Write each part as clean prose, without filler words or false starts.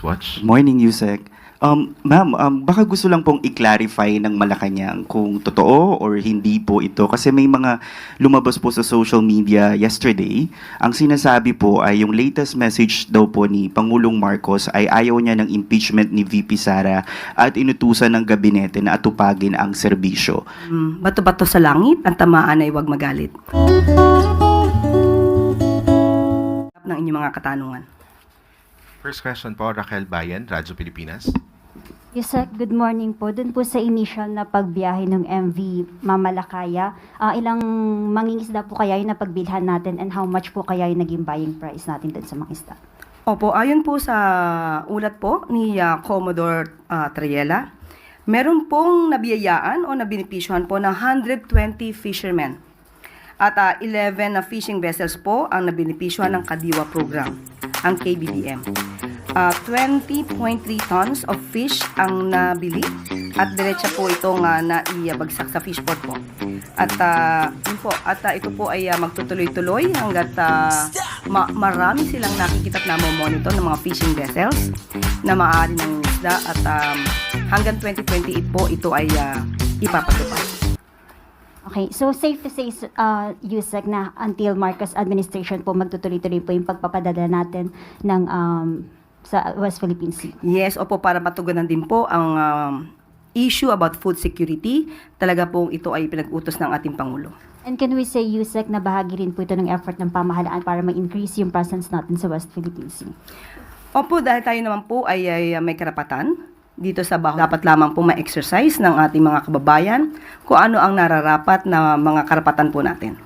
Watch. Morning, Yusek. Ma'am, baka gusto lang pong i-clarify ng Malacanang kung totoo or hindi po ito. Kasi may mga lumabas po sa social media yesterday. Ang sinasabi po ay yung latest message daw po ni Pangulong Marcos ay ayaw niya ng impeachment ni VP Sara at inutusan ng gabinete na atupagin ang serbisyo. Bato-bato sa langit, ang tamaan ay huwag magalit. Ng inyong mga katanungan. First question po, Raquel Bayan, Radyo Pilipinas. Yusek, good morning po. Doon po sa initial na pagbiyahe ng MV Mamalakaya, ilang mangingisda po kaya yung napagbilhan natin and how much po kaya yung naging buying price natin doon sa mga isda? Opo, ayon po sa ulat po ni Commodore Triella, meron pong nabiyayaan o nabinipisyohan po ng 120 fishermen. At 11 na fishing vessels po ang nabinipisyohan ng Kadiwa program, ang KBBM. 20.3 tons of fish ang nabili at diretsa po itong naibagsak sa fish port po. At ito po ay magtutuloy-tuloy hanggat marami silang nakikita at namomonitor ng mga fishing vessels na maaari ng isda at hanggang 2028 po ito ay ipapatupad. Okay, so safe to say, Yusek, na until Marcos administration po magtutuloy-tuloy po yung pagpapadala natin ng sa West Philippine Sea. Yes, opo, para matugunan din po ang issue about food security. Talaga pong ito ay pinag-utos ng ating Pangulo. And can we say, Yusek, na bahagi rin po ito ng effort ng pamahalaan para ma-increase yung presence natin sa West Philippine Sea? Opo, dahil tayo naman po ay may karapatan dito sa baho. Dapat lamang po ma-exercise ng ating mga kababayan kung ano ang nararapat na mga karapatan po natin.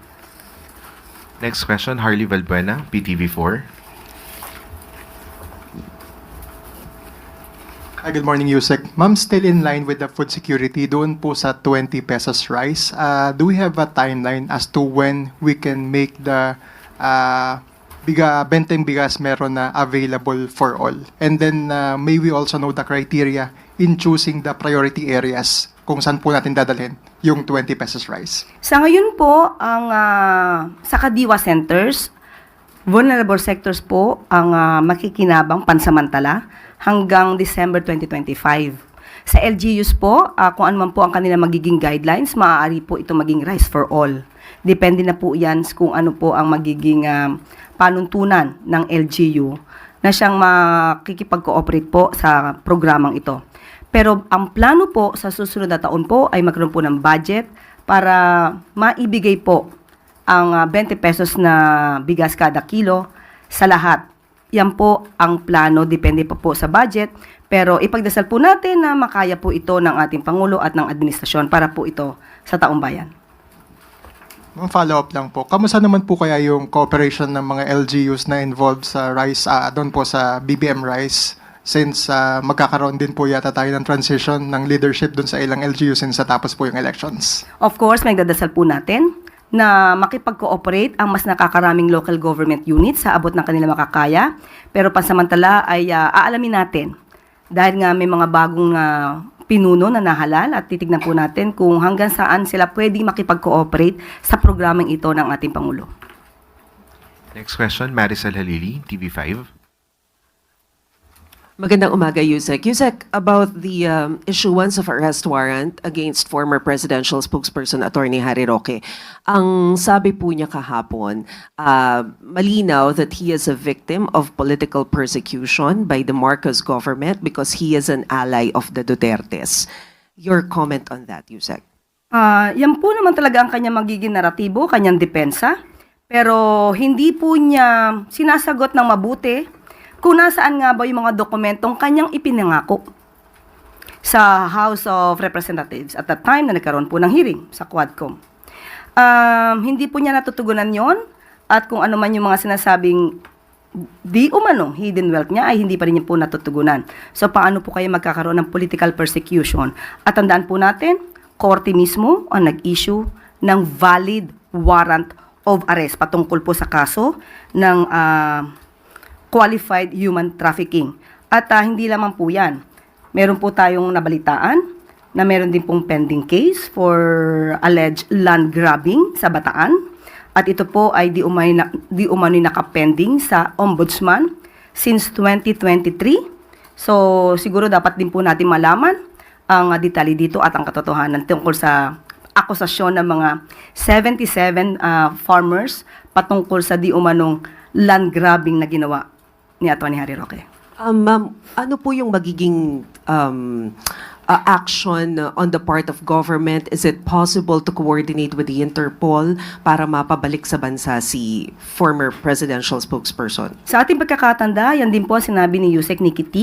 Next question, Harley Valbuena, PTV4. Hi, good morning, Yusek. Ma'am, still in line with the food security, doon po sa 20 pesos rice, do we have a timeline as to when we can make the benteng bigas meron na available for all? And then, may we also know the criteria in choosing the priority areas kung saan po natin dadalhin yung 20 pesos rice? Sa ngayon po, ang sa Kadiwa centers, vulnerable sectors po ang makikinabang pansamantala hanggang December 2025. Sa LGUs po, kung ano man po ang kanilang magiging guidelines, maaari po ito maging rice for all. Depende na po yan kung ano po ang magiging panuntunan ng LGU na siyang makikipag-cooperate po sa programang ito. Pero ang plano po sa susunod na taon po ay magkaroon po ng budget para maibigay po ang 20 pesos na bigas kada kilo sa lahat. Yan po ang plano, depende pa po sa budget. Pero ipagdasal po natin na makaya po ito ng ating Pangulo at ng administrasyon para po ito sa taong bayan. Follow-up lang po. Kamusta naman po kaya yung cooperation ng mga LGUs na involved sa rice, doon po sa BBM Rice? Since magkakaroon din po yata tayo ng transition ng leadership doon sa ilang LGUs since tapos po yung elections. Of course, magdadasal po natin na makipag-cooperate ang mas nakakaraming local government units sa abot ng kanilang makakaya. Pero pansamantala ay aalamin natin dahil nga may mga bagong pinuno na nahalal at titignan po natin kung hanggang saan sila pwedeng makipag-cooperate sa programang ito ng ating Pangulo. Next question, Maricel Halili, TV5. Magandang umaga, Yusek. Yusek, about the issuance of arrest warrant against former presidential spokesperson Attorney Harry Roque. Ang sabi po niya kahapon, malinaw that he is a victim of political persecution by the Marcos government because he is an ally of the Dutertes. Your comment on that, Yusek? Yan po naman talaga ang kanyang magiging naratibo, kanyang depensa. Pero hindi po niya sinasagot ng mabuti kung nasaan nga ba yung mga dokumentong kanyang ipinangako sa House of Representatives at that time na nagkaroon po ng hearing sa Quadcom. Hindi po niya natutugunan yon at kung ano man yung mga sinasabing di umano hidden wealth niya ay hindi pa rin niya po natutugunan. So paano po kayo magkakaroon ng political persecution? At tandaan po natin, korte mismo ang nag-issue ng valid warrant of arrest patungkol po sa kaso ng qualified human trafficking. At hindi lamang po yan. Meron po tayong nabalitaan na meron din pong pending case for alleged land grabbing sa Bataan. At ito po ay di umano'y nakapending sa Ombudsman since 2023 So, siguro dapat din po natin malaman ang detalye dito at ang katotohanan tungkol sa akusasyon ng mga 77 farmers patungkol sa di umanong land grabbing na ginawa ni Atty. Harry Roque. Ma'am, ano po yung magiging action on the part of government? Is it possible to coordinate with the Interpol para mapabalik sa bansa si former presidential spokesperson? Sa ating pagkakatanda, yan din po ang sinabi ni Yusek Nikki T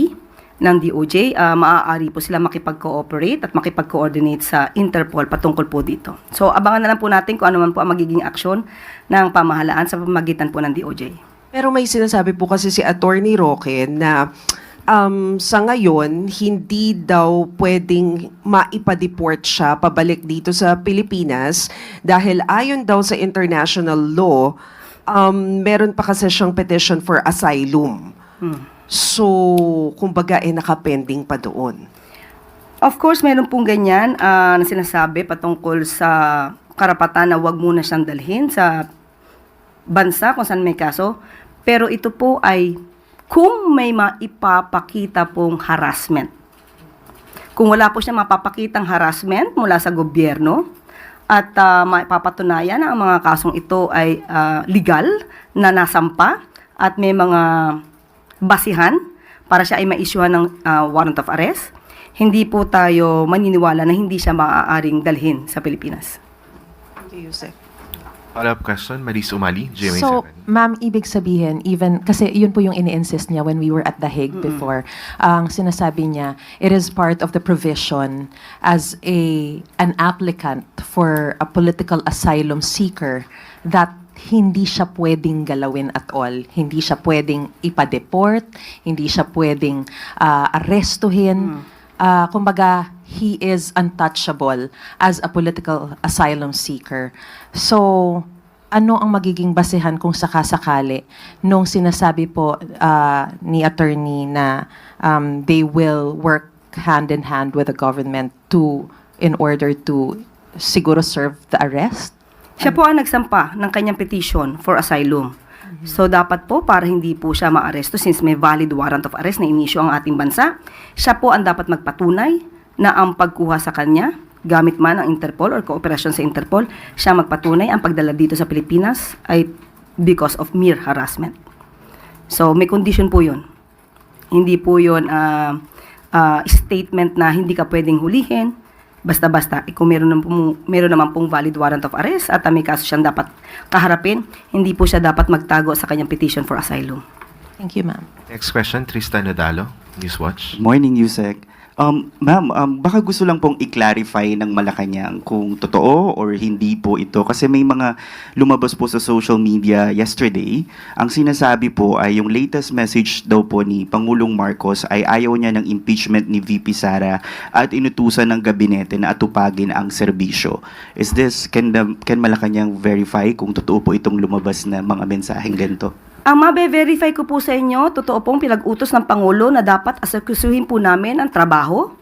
ng DOJ. Maaari po sila makipag-cooperate at makipag-coordinate sa Interpol patungkol po dito. So, abangan na lang po natin kung ano man po ang magiging aksyon ng pamahalaan sa pamamagitan po ng DOJ. Pero may sinasabi po kasi si Attorney Roque na sa ngayon, hindi daw pwedeng maipa-deport siya pabalik dito sa Pilipinas dahil ayon daw sa international law, meron pa kasi siyang petition for asylum. So, kumbaga, nakapending pa doon. Of course, meron pong ganyan na sinasabi patungkol sa karapatan na wag muna siyang dalhin sa bansa kung saan may kaso. Pero ito po ay kung may maipapakita pong harassment. Kung wala po siya mapapakitang harassment mula sa gobyerno at maipapatunayan na ang mga kasong ito ay legal na nasampa at may mga basihan para siya ay ma-issuehan ng warrant of arrest, hindi po tayo maniniwala na hindi siya maaaring dalhin sa Pilipinas. Thank you, Yusek. Follow-up question, Maris Umali, GMA7. So, ma'am, ibig sabihin, even, kasi yun po yung ini-insist niya when we were at The Hague before, ang sinasabi niya, it is part of the provision as an applicant for a political asylum seeker that hindi siya pwedeng galawin at all. Hindi siya pwedeng ipa-deport, hindi siya pwedeng arrestuhin. Kumbaga, he is untouchable as a political asylum seeker. So, ano ang magiging basehan kung sakasakali nung sinasabi po ni attorney na they will work hand in hand with the government in order to siguro serve the arrest? Siya po ang nagsampa ng kanyang petition for asylum. So, dapat po, para hindi po siya maaresto, since may valid warrant of arrest na inisyu ang ating bansa, siya po ang dapat magpatunay na ang pagkuha sa kanya, gamit man ang Interpol or kooperasyon sa Interpol, siya magpatunay ang pagdala dito sa Pilipinas ay because of mere harassment. So, may condition po yun. Hindi po yun statement na hindi ka pwedeng hulihin, basta-basta, kung meron naman pong valid warrant of arrest at may kaso siyang dapat kaharapin, hindi po siya dapat magtago sa kanyang petition for asylum. Thank you, ma'am. Next question, Tristan Nadalo, Newswatch. Morning, Yusek. Ma'am, baka gusto lang pong i-clarify ng Malacanang kung totoo or hindi po ito. Kasi may mga lumabas po sa social media yesterday. Ang sinasabi po ay yung latest message daw po ni Pangulong Marcos ay ayaw niya ng impeachment ni VP Sara at inutusan ng gabinete na atupagin ang serbisyo. Can Malacanang verify kung totoo po itong lumabas na mga mensaheng ganito? Ang mabe-verify ko po sa inyo, totoo pong pinag-utos ng Pangulo na dapat asakusuhin po namin ang trabaho.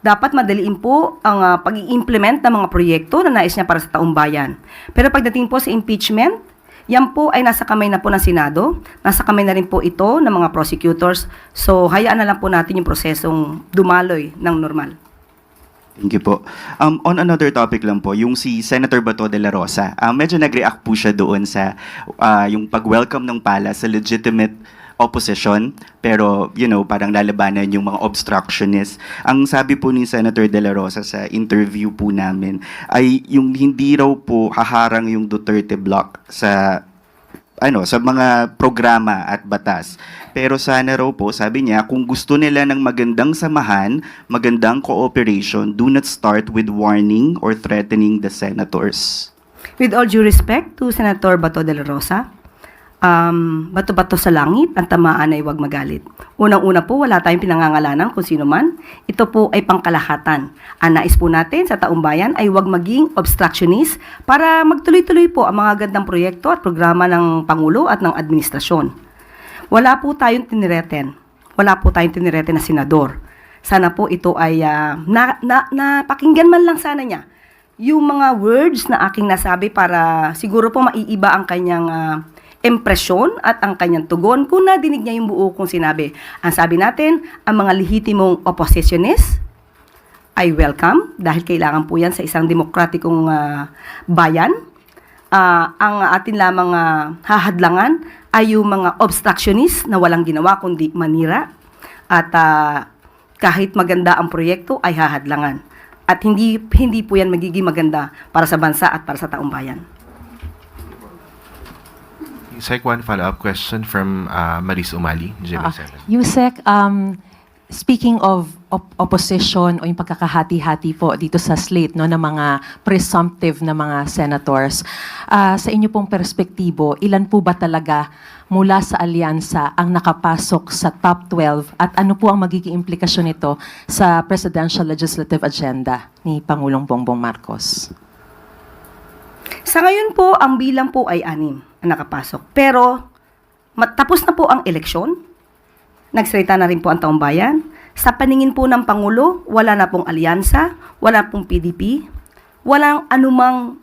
Dapat madaliin po ang pag-i-implement ng mga proyekto na nais niya para sa taong bayan. Pero pagdating po sa impeachment, yan po ay nasa kamay na po ng Senado, nasa kamay na rin po ito ng mga prosecutors. So, hayaan na lang po natin yung prosesong dumaloy ng normal. Thank you po. On another topic lang po, yung si Senator Bato de la Rosa, medyo nag-react po siya doon sa yung pag-welcome ng pala sa legitimate opposition, pero parang lalabanan yung mga obstructionists. Ang sabi po ni Senator de la Rosa sa interview po namin ay yung hindi raw po haharang yung Duterte block sa mga programa at batas. Pero sana raw po, sabi niya, kung gusto nila ng magandang samahan, magandang cooperation, do not start with warning or threatening the senators. With all due respect to Senator Bato de la Rosa, bato-bato sa langit, ang tamaan ay huwag magalit. Unang-una po, wala tayong pinangangalanan kung sino man. Ito po ay pangkalahatan. Ang nais po natin sa taong bayan ay huwag maging obstructionist para magtuloy-tuloy po ang mga gandang proyekto at programa ng Pangulo at ng administrasyon. Wala po tayong tinireten. Wala po tayong tinireten na senador. Sana po ito ay napakinggan man lang sana niya yung mga words na aking nasabi para siguro po maiiba ang kanyang impresyon at ang kanyang tugon kung nadinig niya yung buo kong sinabi. Ang sabi natin, ang mga lehitimong oppositionist ay welcome dahil kailangan po yan sa isang demokratikong bayan. Ang atin lamang hahadlangan ay yung mga obstructionist na walang ginawa kundi manira at kahit maganda ang proyekto ay hahadlangan. At hindi po yan magiging maganda para sa bansa at para sa taong bayan. Yusek, one follow-up question from Maris Umali, GMA7. Yusek, speaking of opposition o yung pagkakahati-hati po dito sa slate no, ng mga presumptive na mga senators, sa inyo pong perspektibo, ilan po ba talaga mula sa alyansa ang nakapasok sa top 12 at ano po ang magiging implikasyon nito sa presidential legislative agenda ni Pangulong Bongbong Marcos? Sa ngayon po, ang bilang po ay 6 ang nakapasok. Pero matapos na po ang eleksyon, nagsalita na rin po ang taong bayan. Sa paningin po ng Pangulo, wala na pong alyansa, wala pong PDP, walang anumang